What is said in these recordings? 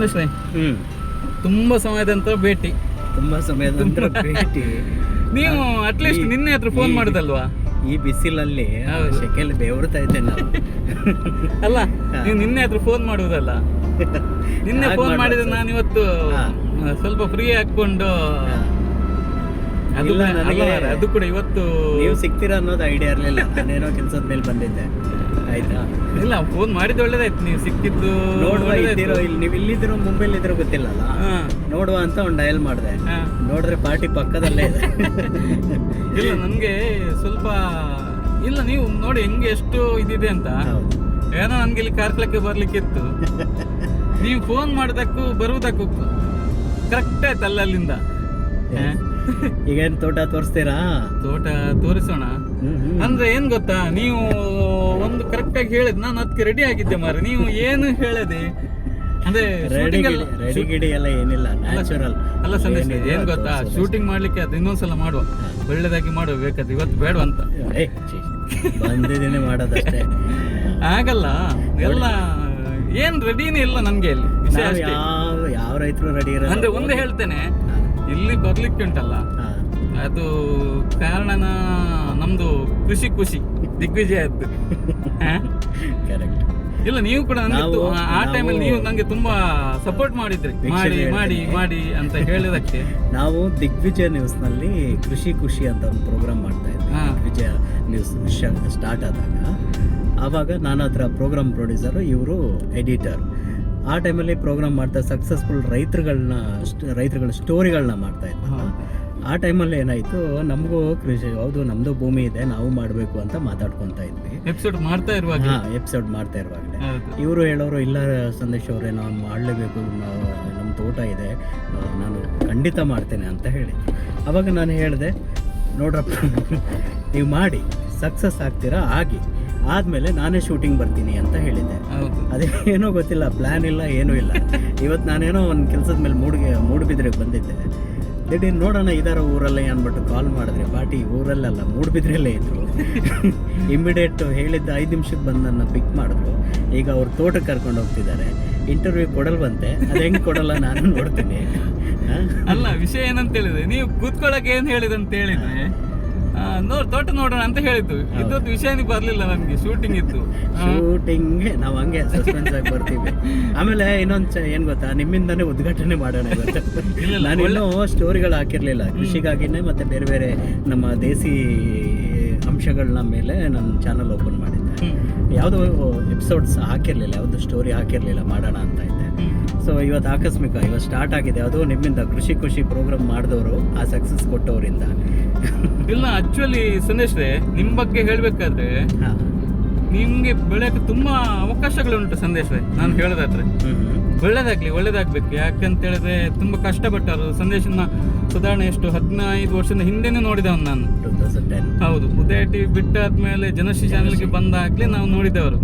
ಸಂದೇಶ್ ರೈ, ತುಂಬಾ ಸಮಯದ ನಂತರ ಭೇಟಿ. ನೀವು ಅಟ್ಲೀಸ್ಟ್ ನಿನ್ನೆ ಹತ್ರ ಫೋನ್ ಮಾಡುದಲ್ವಾ? ಈ ಬಿಸಿಲಲ್ಲಿ ಶೆಕೆಯಲ್ಲಿ ಬೆವರ್ತಾ ಇದ್ದೆ ನಾನು. ಅಲ್ಲ, ನೀವು ನಿನ್ನೆ ಹತ್ರ ಫೋನ್ ಮಾಡುವುದಲ್ಲ. ನಿನ್ನೆ ಫೋನ್ ಮಾಡಿದ್ರೆ ನಾನು ಇವತ್ತು ಸ್ವಲ್ಪ ಫ್ರೀ ಹಾಕೊಂಡು ಅದು ಕೂಡ ಇವತ್ತು ನೀವು ಸಿಗ್ತೀರಾ ಅನ್ನೋದು ಐಡಿಯಾ ಇರಲಿಲ್ಲ. ನಾನೇನೋ ಕೆಲಸದ ಮೇಲೆ ಬಂದಿದ್ದೆ. ಆಯ್ತಾ? ಇಲ್ಲ, ಫೋನ್ ಮಾಡಿದ್ದು ಒಳ್ಳೇದಾಯ್ತು. ನೀವು ಸಿಕ್ಕಿದ್ದು ನೋಡುವ ಇದ್ದೀರೋ ಇಲ್ಲಿ, ನೀವು ಇಲ್ಲಿದ್ದೀರೋ ಮುಂಬೈಲಿ ಇದ್ರೋ ಗೊತ್ತಿಲ್ಲಲ್ಲ, ನೋಡುವ ಅಂತ ಒಂದು ಡಯಲ್ ಮಾಡಿದೆ. ನೋಡಿದ್ರೆ ಪಾರ್ಟಿ ಪಕ್ಕದಲ್ಲೇ ಇದೆ. ಇಲ್ಲ, ನನಗೆ ಸ್ವಲ್ಪ ಇಲ್ಲ, ನೀವು ನೋಡಿ ಹೆಂಗೆ ಎಷ್ಟು ಇದಿದೆ ಅಂತ. ಏನೋ ನನ್ಗೆ ಇಲ್ಲಿ ಕಾರ್ಕಳಕ್ಕೆ ಬರ್ಲಿಕ್ಕಿತ್ತು. ನೀವು ಫೋನ್ ಮಾಡೋದಕ್ಕೂ ಬರುವುದಕ್ಕೂ ಕರೆಕ್ಟ್ ಆಯ್ತು ಅಲ್ಲಿಂದ. ಈಗೇನ್ ತೋಟ ತೋರಿಸ್ತೀರಾ? ತೋಟ ತೋರಿಸೋಣ. ಅಂದ್ರೆ ಏನ್ ಗೊತ್ತಾ, ನೀವು ಒಂದು ಕರೆಕ್ಟ್ ಆಗಿ ಹೇಳಿದ್, ನಾನು ಅದಕ್ಕೆ ರೆಡಿ ಆಗಿದ್ದೆ ಮಾರ. ನೀವು ಏನು ಹೇಳದೆ ಅಂದ್ರೆ ರೆಡಿ ಗಿಡಿ ಎಲ್ಲ ಏನಿಲ್ಲ, ನ್ಯಾಚುರಲ್. ಅಲ್ಲ ಸಂದೇಶ್, ಏನ್ ಗೊತ್ತಾ, ಶೂಟಿಂಗ್ ಮಾಡ್ಲಿಕ್ಕೆ ಅದು ಇನ್ನೊಂದ್ಸಲ ಮಾಡುವ, ಒಳ್ಳೇದಾಗಿ ಮಾಡುವ. ಬೇಕಾದ್ರೆ ಇವತ್ತು ಬೇಡ ಅಂತ ಬಂದಿದ್ದೀನಿ ಮಾಡೋದಷ್ಟೇ. ಆಗಲ್ಲ, ಎಲ್ಲ ಏನ್ ರೆಡಿನೇ ಇಲ್ಲ ನನ್ಗೆ ಇಲ್ಲಿ. ವಿಷಯ ಅಷ್ಟೇ. ಯಾವ ರೈತರು ರೆಡಿ ಇರಲ್ಲ. ಅಂದ್ರೆ ಒಂದೇ ಹೇಳ್ತೇನೆ, ಇಲ್ಲಿ ಬರ್ಲಿಕ್ಕೆ ಉಂಟಲ್ಲ, ಅದು ಕಾರಣನ ನಮ್ದು ಕೃಷಿ ದಿಗ್ವಿಜಯದ್ದು. ಕರೆಕ್ಟ್. ಇಲ್ಲ, ನೀವು ಕೂಡ ಆ ಟೈಮಲ್ಲಿ ನೀವು ನಂಗೆ ತುಂಬಾ ಸಪೋರ್ಟ್ ಮಾಡಿದ್ರಿ, ಮಾಡಿ ಅಂತ ಹೇಳಿದಕ್ಕೆ. ನಾವು ದಿಗ್ವಿಜಯ ನ್ಯೂಸ್ ನಲ್ಲಿ ಕೃಷಿ ಅಂತ ಒಂದು ಪ್ರೋಗ್ರಾಮ್ ಮಾಡ್ತಾ ಇದ್ವಿ. ದಿಗ್ವಿಜಯ ನ್ಯೂಸ್ ಸ್ಟಾರ್ಟ್ ಆದಾಗ ಆವಾಗ ನಾನು ಅದರ ಪ್ರೋಗ್ರಾಮ್ ಪ್ರೊಡ್ಯೂಸರು, ಇವರು ಎಡಿಟರ್. ಆ ಟೈಮಲ್ಲಿ ಪ್ರೋಗ್ರಾಮ್ ಮಾಡ್ತಾ ಸಕ್ಸಸ್ಫುಲ್ ರೈತರುಗಳ ಸ್ಟೋರಿಗಳನ್ನ ಮಾಡ್ತಾ ಇದ್ವಿ. ಆ ಟೈಮಲ್ಲಿ ಏನಾಯಿತು, ನಮಗೂ ಕೃಷಿ ಹೌದು, ನಮ್ಮದು ಭೂಮಿ ಇದೆ, ನಾವು ಮಾಡಬೇಕು ಅಂತ ಮಾತಾಡ್ಕೊತಾ ಇದ್ವಿ. ಎಪಿಸೋಡ್ ಮಾಡ್ತಾ ಇರುವಾಗಲೇ ಇವರು ಹೇಳೋರು, ಇಲ್ಲ ಸಂದೇಶ್ ಅವರೇ, ನಾವು ಮಾಡಲೇಬೇಕು, ನಮ್ಮ ತೋಟ ಇದೆ, ನಾನು ಖಂಡಿತ ಮಾಡ್ತೇನೆ ಅಂತ ಹೇಳಿ. ಅವಾಗ ನಾನು ಹೇಳಿದೆ, ನೋಡ್ರಪ್ಪ, ನೀವು ಮಾಡಿ ಸಕ್ಸಸ್ ಆಗ್ತೀರಾ, ಆದಮೇಲೆ ನಾನೇ ಶೂಟಿಂಗ್ ಬರ್ತೀನಿ ಅಂತ ಹೇಳಿದ್ದೆ. ಅದೇನೋ ಗೊತ್ತಿಲ್ಲ, ಪ್ಲ್ಯಾನ್ ಇಲ್ಲ, ಏನೂ ಇಲ್ಲ. ಇವತ್ತು ನಾನೇನೋ ಒಂದು ಕೆಲಸದ ಮೇಲೆ ಮೂಡುಬಿದ್ರೆಗೆ ಬಂದಿದ್ದೆ. ದಿಢೀರ್ ನೋಡೋಣ ಇದಾರ ಊರಲ್ಲೇ ಅಂದ್ಬಿಟ್ಟು ಕಾಲ್ ಮಾಡಿದ್ರೆ, ಪಾರ್ಟಿ ಊರಲ್ಲಲ್ಲ, ಮೂಡುಬಿದ್ರೆಯಲ್ಲೇ ಇದ್ರು. ಇಮಿಡಿಯೇಟ್ ಹೇಳಿದ್ದ 5 ನಿಮಿಷಕ್ಕೆ ಬಂದು ನನ್ನ ಪಿಕ್ ಮಾಡಿದ್ರು. ಈಗ ಅವ್ರ ತೋಟಕ್ಕೆ ಕರ್ಕೊಂಡು ಹೋಗ್ತಿದ್ದಾರೆ. ಇಂಟರ್ವ್ಯೂ ಕೊಡಲ್ವಂತೆ, ಅದು ಹೆಂಗೆ ಕೊಡಲ್ಲ ನಾನು ನೋಡ್ತೀನಿ. ಅಲ್ಲ, ವಿಷಯ ಏನಂತ ಹೇಳಿದ್ರೆ, ನೀವು ಕೂತ್ಕೊಳ್ಳೋಕೆ ಏನು ಹೇಳಿದಂತ ಹೇಳಿದ್ರೆ, ತೋಟ ನೋಡೋಣ ಅಂತ ಹೇಳಿದ್ದು. ಇದ್ದದ್ದು ವಿಷಯನೇ ಬರ್ಲಿಲ್ಲ ನನಗೆ. ಶೂಟಿಂಗ್ ನಾವು ಹಂಗೆ ಸಸ್ಪೆನ್ಸ್ ಆಗಿ ಬರ್ತೀವಿ. ಆಮೇಲೆ ಇನ್ನೊಂದು ಏನ್ ಗೊತ್ತಾ, ನಿಮ್ಮಿಂದಾನೇ ಉದ್ಘಾಟನೆ ಮಾಡೋಣ. ನಾನು ಇನ್ನೂ ಸ್ಟೋರಿಗಳು ಹಾಕಿರ್ಲಿಲ್ಲ ಕೃಷಿಗಾಗಿನೇ, ಮತ್ತೆ ಬೇರೆ ಬೇರೆ ನಮ್ಮ ದೇಸಿ ಅಂಶಗಳನ್ನ ಮೇಲೆ ನನ್ನ ಚಾನಲ್ ಓಪನ್ ಮಾಡಿದ್ದೆ. ಯಾವುದೋ ಎಪಿಸೋಡ್ಸ್ ಹಾಕಿರ್ಲಿಲ್ಲ, ಯಾವುದು ಸ್ಟೋರಿ ಹಾಕಿರ್ಲಿಲ್ಲ, ಮಾಡೋಣ ಅಂತ ಇದ್ದೆ. ಸೊ ಇವತ್ತು ಆಕಸ್ಮಿಕ ಇವತ್ತು ಸ್ಟಾರ್ಟ್ ಆಗಿದೆ. ಅದು ನಿಮ್ಮಿಂದ ಕೃಷಿ ಪ್ರೋಗ್ರಾಮ್ ಮಾಡಿದವರು, ಆ ಸಕ್ಸಸ್ ಕೊಟ್ಟವರಿಂದ. ಇಲ್ಲ, ಆಕ್ಚುಲಿ ಸಂದೇಶ್ ರೇ, ನಿಮ್ಮ ಬಗ್ಗೆ ಹೇಳ್ಬೇಕಾದ್ರೆ ನಿಮ್ಗೆ ಬೆಳೆಯಕ್ಕೆ ತುಂಬಾ ಅವಕಾಶಗಳುಂಟು ಸಂದೇಶ್ ರೇ. ನಾನು ಹೇಳೋದಾದ್ರೆ ಒಳ್ಳೇದಾಗ್ಬೇಕು. ಯಾಕಂತ ಹೇಳಿದ್ರೆ ತುಂಬಾ ಕಷ್ಟಪಟ್ಟರು. ಸಂದೇಶನ ಸಾಧಾರಣ ಎಷ್ಟು 15 ವರ್ಷದ ಹಿಂದೆನೇ ನೋಡಿದವನು ನಾನು. 2010. ಹೌದು, ಉದಯ ಟಿವಿ ಬಿಟ್ಟಾದ್ಮೇಲೆ ಜನಶ್ರೀ ಚಾನಲ್ಗೆ ಬಂದಾಗ್ಲೇ ನಾವು ನೋಡಿದವರು.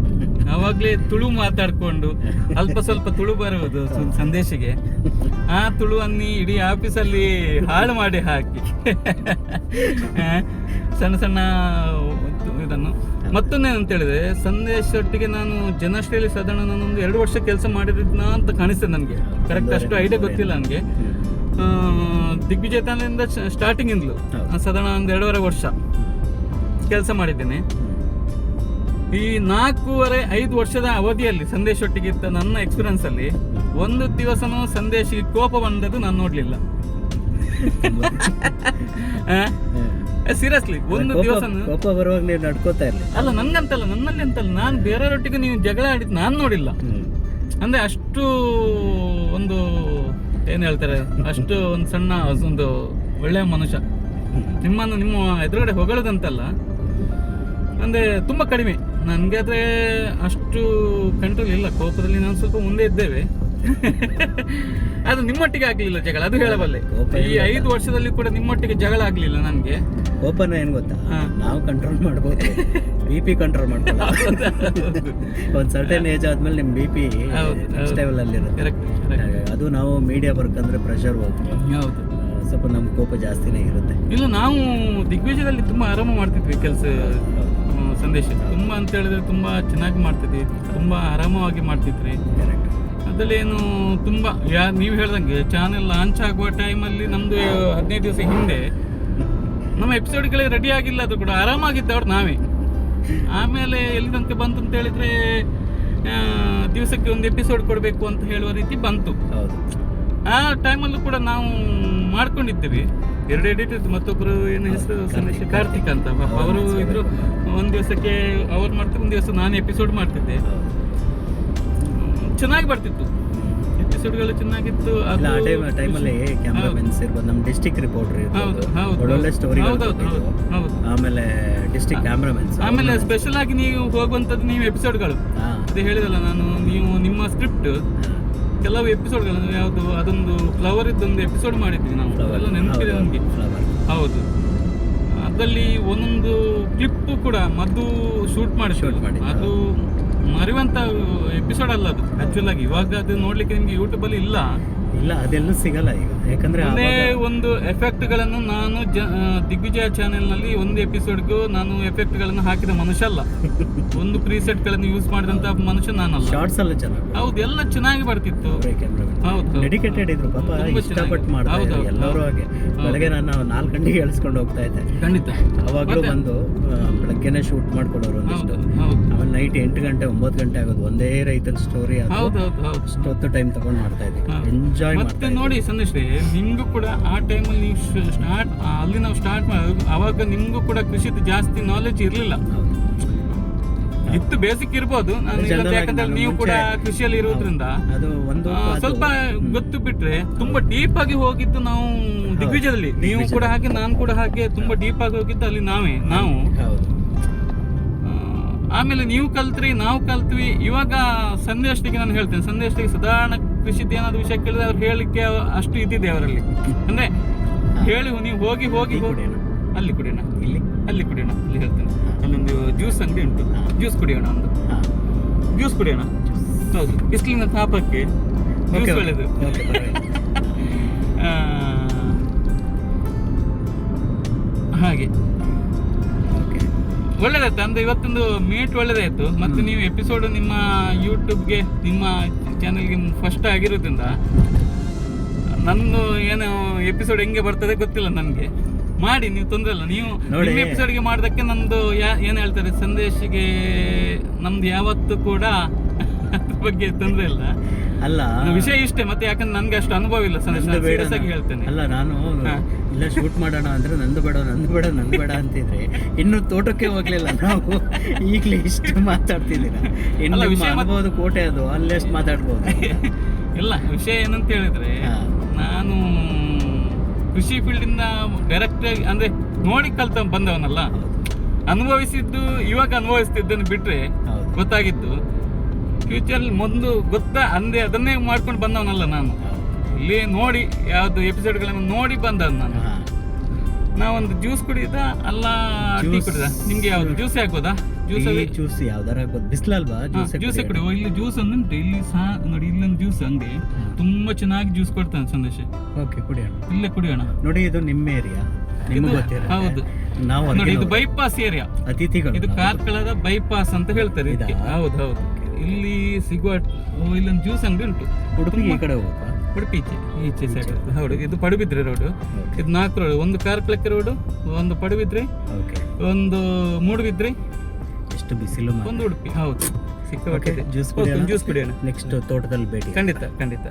ಅವಾಗ್ಲೇ ತುಳು ಮಾತಾಡ್ಕೊಂಡು ಅಲ್ಪ ಸ್ವಲ್ಪ ತುಳು ಬರುವುದು ಸಂದೇಶಿಗೆ. ಆ ತುಳುವನ್ನಿ ಇಡೀ ಆಫೀಸಲ್ಲಿ ಹಾಳು ಮಾಡಿ ಹಾಕಿ ಸಣ್ಣ ಇದನ್ನು. ಮತ್ತೊಂದೇನಂತ ಹೇಳಿದ್ರೆ, ಸಂದೇಶ್ ಒಟ್ಟಿಗೆ ನಾನು ಜನಶ್ರೀಯಲ್ಲಿ ಸಾಧಾರಣ ನಾನೊಂದು 2 ವರ್ಷ ಕೆಲಸ ಮಾಡಿದ್ನ ಅಂತ ಕಾಣಿಸ್ತದೆ ನನಗೆ. ಕರೆಕ್ಟ್ ಅಷ್ಟು ಐಡಿಯಾ ಗೊತ್ತಿಲ್ಲ ನನಗೆ. ದಿಗ್ವಿಜಯ ಚಾನಲಿಂದ ಸ್ಟಾರ್ಟಿಂಗಿಂದಲೂ ಸಾಧಾರಣ ಒಂದು 2.5 ವರ್ಷ ಕೆಲಸ ಮಾಡಿದ್ದೇನೆ. ಈ 4.5 ವರ್ಷದ ಅವಧಿಯಲ್ಲಿ ಸಂದೇಶ್ ಒಟ್ಟಿಗೆ ಇದ್ದ ನನ್ನ ಎಕ್ಸ್ಪೀರಿಯನ್ಸ್ ಅಲ್ಲಿ ಒಂದು ದಿವಸನೂ ಸಂದೇಶಿಗೆ ಕೋಪ ಬಂದದ್ದು ನಾನು ನೋಡ್ಲಿಲ್ಲ. ಸೀರಿಯಸ್ಲಿ, ಒಂದು ದಿವಸ ಕೋಪ ಬರುವಾಗ ನೀವು ನಡ್ಕೋತಾ ಇರಲಿ. ಅಲ್ಲ, ನನ್ನಲ್ಲಿ ಅಂತಲ್ಲ, ನಾನು ಬೇರೆಯವರೊಟ್ಟಿಗೆ ನೀವು ಜಗಳ ಆಡಿದ್ದು ನಾನು ನೋಡಿಲ್ಲ. ಅಂದ್ರೆ ಅಷ್ಟು ಒಂದು ಏನ್ ಹೇಳ್ತಾರೆ, ಅಷ್ಟು ಒಂದು ಸಣ್ಣ ಒಂದು ಒಳ್ಳೆಯ ಮನುಷ್ಯ. ನಿಮ್ಮ ಎದುರುಗಡೆ ಹೊಗಳದಂತಲ್ಲ, ಅಂದ್ರೆ ತುಂಬಾ ಕಡಿಮೆ. ನನ್ಗೆ ಆದ್ರೆ ಅಷ್ಟು ಕಂಟ್ರೋಲ್ ಇಲ್ಲ ಕೋಪದಲ್ಲಿ. ನಾನು ಸ್ವಲ್ಪ ಮುಂದೆ ಇದ್ದೇವೆ. ಅದು ನಿಮ್ಮೊಟ್ಟಿಗೆ ಆಗ್ಲಿಲ್ಲ ಜಗಳ, ಅದು ಹೇಳಬಲ್ಲೆ. ಈ 5 ವರ್ಷದಲ್ಲಿ ಕೂಡ ನಿಮ್ಮೊಟ್ಟಿಗೆ ಜಗಳ ಆಗ್ಲಿಲ್ಲ ನನ್ಗೆ. ಕೋಪನ ಏನ್ ಗೊತ್ತಾ, ನಾವು ಕಂಟ್ರೋಲ್ ಮಾಡ್ಬೋದು, BP ಕಂಟ್ರೋಲ್ ಮಾಡ್ಬೋದು. ಒಂದ್ ಸರ್ಟನ್ ಏಜ್ ಆದ್ಮೇಲೆ ನಿಮ್ BP ನೆಕ್ಸ್ಟ್ ಲೆವೆಲ್ ಅಲ್ಲಿ ಇರುತ್ತೆ. ಅದು ನಾವು ಮೀಡಿಯಾ ವರ್ಕ್ ಅಂದ್ರೆ ಪ್ರೆಷರ್ ಹೋಗ್ತೀವಿ, ಸ್ವಲ್ಪ ನಮ್ ಕೋಪ ಜಾಸ್ತಿನೇ ಇರುತ್ತೆ. ಇಲ್ಲ, ನಾವು ದಿಗ್ವಿಜಯದಲ್ಲಿ ತುಂಬಾ ಆರಾಮ ಮಾಡ್ತಿದ್ವಿ ಕೆಲಸ. ಸಂದೇಶ ತುಂಬಾ ಅಂತ ಹೇಳಿದ್ರೆ ತುಂಬಾ ಚೆನ್ನಾಗಿ ಮಾಡ್ತಿದ್ವಿ, ತುಂಬಾ ಆರಾಮವಾಗಿ ಮಾಡ್ತಿದ್ರಿ. ಅದರಲ್ಲೇನು ತುಂಬ ನೀವು ಹೇಳ್ದಂಗೆ ಚಾನೆಲ್ ಲಾಂಚ್ ಆಗುವ ಟೈಮಲ್ಲಿ ನಮ್ಮದು 15 ದಿವಸ ಹಿಂದೆ ನಮ್ಮ ಎಪಿಸೋಡ್ಗಳೇ ರೆಡಿ ಆಗಿಲ್ಲ, ಅದು ಕೂಡ ಆರಾಮಾಗಿದ್ದವ್ರು ನಾವೇ. ಆಮೇಲೆ ಎಲ್ಲಿ ತನಕ ಬಂತು ಅಂತ ಹೇಳಿದ್ರೆ ದಿವಸಕ್ಕೆ ಒಂದು ಎಪಿಸೋಡ್ ಕೊಡಬೇಕು ಅಂತ ಹೇಳುವ ರೀತಿ ಬಂತು. ಹೌದು, ಆ ಟೈಮಲ್ಲೂ ಕೂಡ ನಾವು ಮಾಡ್ಕೊಂಡಿದ್ದೇವೆ. 2 ಎಡಿಟ್ ಇತ್ತು, ಮತ್ತೊಬ್ಬರು ಏನು ಹೆಸರು ಸಂದೇಶ ಕಾರ್ತಿಕ್ ಅಂತ, ಅವರು ಇದ್ರು. ಒಂದು ದಿವಸಕ್ಕೆ ಅವ್ರು ಮಾಡ್ತಾರೆ, ಒಂದು ದಿವಸ ನಾನು ಎಪಿಸೋಡ್ ಮಾಡ್ತಿದ್ದೆ. ಚೆನ್ನಾಗಿ ಬರ್ತಿತ್ತು, ಎಪಿಸೋಡ್ಗಳು ಚೆನ್ನಾಗಿತ್ತು. ಇಲ್ಲ, ಆ ಟೈಮಲ್ಲಿ ಕ್ಯಾಮ್ರಾಮನ್ಸ್ ಇರ್ಬೋದು, ನಮ್ಮ ಡಿಸ್ಟ್ರಿಕ್ಟ್ ರಿಪೋರ್ಟರ್ ಹೌದು ಹೌದು ಒಳ್ಳೊಳ್ಳೆ ಸ್ಟೋರಿ, ಹೌದು ಹೌದು. ಆಮೇಲೆ ಡಿಸ್ಟ್ರಿಕ್ಟ್ ಕ್ಯಾಮ್ರಾಮನ್ಸ್, ಆಮೇಲೆ ಸ್ಪೆಷಲ್ ಆಗಿ ನೀವು ಹೋಗುವಂಥದ್ದು ನೀವು ಎಪಿಸೋಡ್ಗಳು, ಅದೇ ಹೇಳಿದಲ್ಲ ನಾನು, ನೀವು ನಿಮ್ಮ ಸ್ಕ್ರಿಪ್ಟ್ ಕೆಲವು ಎಪಿಸೋಡ್ಗಳನ್ನು ಯಾವುದು ಅದೊಂದು ಫ್ಲವರ್ ಇದ್ದೊಂದು ಎಪಿಸೋಡ್ ಮಾಡಿದ್ವಿ ನಾವು, ಎಲ್ಲ ನೆನಪಿದೆ ನಮಗೆ. ಹೌದು, ಅದರಲ್ಲಿ ಒಂದೊಂದು ಕ್ಲಿಪ್ ಕೂಡ ಮದ್ದು ಶೂಟ್ ಮಾಡಿ ಅದು ಮರೆಯುವಂತ ಎಪಿಸೋಡ್ ಅಲ್ಲ ಅದು ಆಕ್ಚುಲ್ ಆಗಿ. ಇವಾಗ ಅದು ನೋಡ್ಲಿಕ್ಕೆ ನಿಮ್ಗೆ ಯೂಟ್ಯೂಬಲ್ಲಿ ಇಲ್ಲ, ಅದೆಲ್ಲೂ ಸಿಗಲ್ಲ ಈಗ. ಯಾಕಂದ್ರೆ ಒಂದೇ ಒಂದು ಎಫೆಕ್ಟ್ ಗಳನ್ನು ನಾನು ದಿಗ್ವಿಜಯ ಚಾನೆಲ್ ನಲ್ಲಿ ಒಂದು ಎಪಿಸೋಡ್ಗೂ ನಾನು ಎಫೆಕ್ಟ್ ಗಳನ್ನು ಹಾಕಿದ ಮನುಷ್ಯ ಅಲ್ಲ. ಒಂದು ಪ್ರೀಸೆಟ್ ಗಳನ್ನು ಯೂಸ್ ಮಾಡಿದಂತ ಮನುಷ್ಯ ನಾನಲ್ಲ. ಶಾರ್ಟ್ಸ್ ಎಲ್ಲ ಚೆನ್ನಾಗಿ, ಹೌದು, ಎಲ್ಲ ಚೆನ್ನಾಗಿ ಬರ್ತಿತ್ತು. ಹೌದು, ಡೆಡಿಕೇಟೆಡ್ ಇದ್ರು ಪಾಪ, ಇಷ್ಟಪಟ್ಟು ಮಾಡ್ತಾರೆ ಎಲ್ಲರೂ. ಹಾಗೆ ಬೆಳಗ್ಗೆ ನಾನು 4 ಗಂಟೆಗೆ ಎಳಿಸ್ಕೊಂಡು ಹೋಗ್ತಾ ಇದ್ದೆ. ಖಂಡಿತ ಅವಾಗಲೂ ಬಂದು ಬೆಳಗ್ಗೆನೆ ಶೂಟ್ ಮಾಡ್ಕೊಡೋರು ಒಂದಿಷ್ಟು, ಆಮೇಲೆ ನೈಟ್ 8 ಗಂಟೆ 9 ಗಂಟೆ ಆಗೋದು, ಒಂದೇ ರೈತನ ಸ್ಟೋರಿ. ಅಷ್ಟೊತ್ತು ಟೈಮ್ ತಗೊಂಡು ಮಾಡ್ತಾ ಇದ್ದೆ, ಎಂಜಾಯ್ ಮತ್ತೆ ನೋಡಿ ಸಂದೇಶ್, ನಿಮ್ಗೂ ಕೂಡ ಆ ಟೈಮಲ್ಲಿ ನೀವು ಅಲ್ಲಿ ನಾವು ಸ್ಟಾರ್ಟ್ ಮಾಡೋದು, ಅವಾಗ ನಿಮ್ಗೂ ಕೂಡ ಕೃಷಿದು ಜಾಸ್ತಿ ನಾಲೆಜ್ ಇರಲಿಲ್ಲ. ಇತ್ತು, ಬೇಸಿಕ್ ಇರ್ಬೋದು, ಯಾಕಂದ್ರೆ ನೀವು ಕೂಡ ಕೃಷಿಯಲ್ಲಿ ಇರೋದ್ರಿಂದ ಅದು ಒಂದು ಸ್ವಲ್ಪ ಗೊತ್ತು. ಬಿಟ್ರೆ ತುಂಬಾ ಡೀಪ್ ಆಗಿ ಹೋಗಿದ್ದು ನಾವು ದಿಗ್ವಿಜಯದಲ್ಲಿ, ನೀವು ಕೂಡ ಹಾಗೆ ನಾನು ಕೂಡ ಹಾಗೆ ತುಂಬಾ ಡೀಪ್ ಆಗಿ ಹೋಗಿದ್ದು ಅಲ್ಲಿ ನಾವು. ಆಮೇಲೆ ನೀವು ಕಲ್ತ್ರಿ, ನಾವು ಕಲ್ತ್ವಿ. ಇವಾಗ ಸಂದೇಶಕ್ಕೆ ನಾನು ಹೇಳ್ತೇನೆ, ಸಂದೇಶಕ್ಕೆ ಸಾಧಾರಣ ಕೃಷಿದು ಏನಾದ್ರು ವಿಷಯ ಕೇಳಿದ್ರೆ ಅವ್ರು ಹೇಳಿಕ್ಕೆ ಅಷ್ಟು ಇದ್ದಿದೆ ಅವರಲ್ಲಿ. ಅಂದ್ರೆ ಹೇಳಿ ನೀವು ಹೋಗಿ ಅಲ್ಲಿ ಕುಡಿಯೋಣ, ಅಲ್ಲಿ ಕುಡಿಯೋಣ, ಅಲ್ಲಿ ಹೇಳ್ತೇನೆ. ಅಲ್ಲೊಂದು ಜ್ಯೂಸ್ ಅಂಗಡಿ ಉಂಟು, ಜ್ಯೂಸ್ ಕುಡಿಯೋಣ, ಜ್ಯೂಸ್ ಕುಡಿಯೋಣ. ಹೌದು, ಬಿಸಿಲಿನ ತಾಪಕ್ಕೆ ಜ್ಯೂಸ್ ಒಳ್ಳೆದು. ಹಾಗೆ ಒಳ್ಳೇದಾಯ್ತು ಅಂದ್ರೆ ಇವತ್ತೊಂದು ಮೀಟ್ ಒಳ್ಳೇದಾಯ್ತು. ಮತ್ತೆ ನೀವು ಎಪಿಸೋಡ್ ನಿಮ್ಮ ಯೂಟ್ಯೂಬ್ಗೆ, ನಿಮ್ಮ ಚಾನೆಲ್ಗೆ ಫಸ್ಟ್ ಆಗಿರೋದ್ರಿಂದ ನಂದು ಏನು ಎಪಿಸೋಡ್ ಹೆಂಗೆ ಬರ್ತದೆ ಗೊತ್ತಿಲ್ಲ ನನಗೆ. ಮಾಡಿ, ನೀವು ತೊಂದರೆ ಇಲ್ಲ. ನೀವು ನಿಮ್ಮ ಎಪಿಸೋಡ್ಗೆ ಮಾಡೋದಕ್ಕೆ ನಮ್ದು ಏನು ಹೇಳ್ತಾರೆ ಸಂದೇಶಿಗೆ, ನಮ್ದು ಯಾವತ್ತೂ ಕೂಡ ಅದ್ರ ಬಗ್ಗೆ ತೊಂದರೆ ಇಲ್ಲ. ಅಲ್ಲ, ವಿಷಯ ಇಷ್ಟೇ. ಮತ್ತೆ ಯಾಕಂದ್ರೆ ನನ್ಗೆ ಅಷ್ಟು ಅನುಭವ ಇಲ್ಲ ಸಂದೇಶ, ಸೀರಿಯಸ್ ಆಗಿ ಹೇಳ್ತೇನೆ. ಅಲ್ಲ, ನಾನು ಇಲ್ಲ ಶೂಟ್ ಮಾಡೋಣ ಅಂದ್ರೆ ನಂದು ಬೇಡ ಅಂತಿದ್ರೆ ಇನ್ನು ತೋಟಕ್ಕೆ ಹೋಗ್ಲಿಲ್ಲ ನಾವು. ಈಗಲೇ ಇಷ್ಟು ಮಾತಾಡ್ತಿದ್ದೀರಾ, ಇನ್ನು ಅನುಭವದ ಕೋಟೆ ಅದು, ಅಲ್ಲೆಷ್ಟು ಮಾತಾಡ್ಬೋದು. ಇಲ್ಲ, ವಿಷಯ ಏನಂತ ಹೇಳಿದ್ರೆ, ನಾನು ಕೃಷಿ ಫೀಲ್ಡ್ ಇಂದ ಡೈರೆಕ್ಟ್ ಆಗಿ ಅಂದ್ರೆ ನೋಡಿ ಕಲ್ತ ಬಂದವನಲ್ಲ, ಅನುಭವಿಸಿದ್ದು ಇವಾಗ ಅನುಭವಿಸ್ತಿದ್ದನ್ನು ಬಿಟ್ರೆ ಗೊತ್ತಾಗಿದ್ದು ಫ್ಯೂಚರ್ ಮುಂದೆ ಗೊತ್ತಾ ಅಂದೆ ಅದನ್ನೇ ಮಾಡ್ಕೊಂಡು ಬಂದವನಲ್ಲ ನಾನು. ಇಲ್ಲಿ ನೋಡಿ ಯಾವ್ದು ಎಪಿಸೋಡ್ಗಳನ್ನು ನೋಡಿ ಬಂದವ್ ನಾನು. ನಾವೊಂದು ಜ್ಯೂಸ್ ಕುಡಿದ ಅಲ್ಲ ಟೀ ಕುಡಿದ, ನಿಮ್ಗೆ ಯಾವ್ದು ಜ್ಯೂಸ್ ಹಾಕೋದಾ? ಜ್ಯೂಸ್ ಯಾವ್ದಾರ ಹಾಕೋದು, ಬಿಸಿಲಲ್ವಾ? ಜ್ಯೂಸ್ ಕುಡಿ. ಇಲ್ಲಿ ಜ್ಯೂಸ್ ಒಂದುಂಟು, ಇಲ್ಲಿ ನೋಡಿ, ಇಲ್ಲೊಂದು ಜ್ಯೂಸ್ ಅಂಗಡಿ ತುಂಬಾ ಚೆನ್ನಾಗಿ ಜ್ಯೂಸ್ ಕೊಡ್ತಾನೆ ಸಂದೇಶ. ಓಕೆ, ಕುಡಿಯೋಣ, ಇಲ್ಲೇ ಕುಡಿಯೋಣ. ನೋಡಿ, ಇದು ನಿಮ್ಮ ಏರಿಯಾ, ಹೌದು. ನಾವು ನೋಡಿ, ಇದು ಬೈಪಾಸ್ ಏರಿಯಾ, ಅತಿಥಿಗಳು, ಇದು ಕಾರ್ಕಳದ ಬೈಪಾಸ್ ಅಂತ ಹೇಳ್ತಾರೆ ಇದಕ್ಕೆ. ಹೌದು, ಇಲ್ಲಿ ಸಿಗುವ ಇಲ್ಲೊಂದು ಜ್ಯೂಸ್ ಅಂಗಡಿ ಉಂಟು. ಉಡುಪಿ ಈ ಕಡೆ ಹೋಗುತ್ತಾ? ಉಡುಪಿ ಈಚೆ ಸೈಡ್. ಹೌದು, ಇದು ಪಡುಬಿದ್ರೆ ರೋಡ್. ಇದು 4 ರೋಡ್, ಒಂದು ಕಾರ್ಕಳಕ್ಕೆ ರೋಡ್, ಒಂದು ಪಡುಬಿದ್ರೆ, ಒಂದು ಮೂಡುಬಿದ್ರೆ, ಎಷ್ಟು ಬಿಸಿಲು, ಒಂದು ಉಡುಪಿ. ಹೌದು, ಸಿಕ್ಕಾಪಟ್ಟೆ. ಜ್ಯೂಸ್ ಕುಡಿಯೋಣ. ನೆಕ್ಸ್ಟ್ ತೋಟದಲ್ಲಿ ಭೇಟಿ. ಖಂಡಿತ.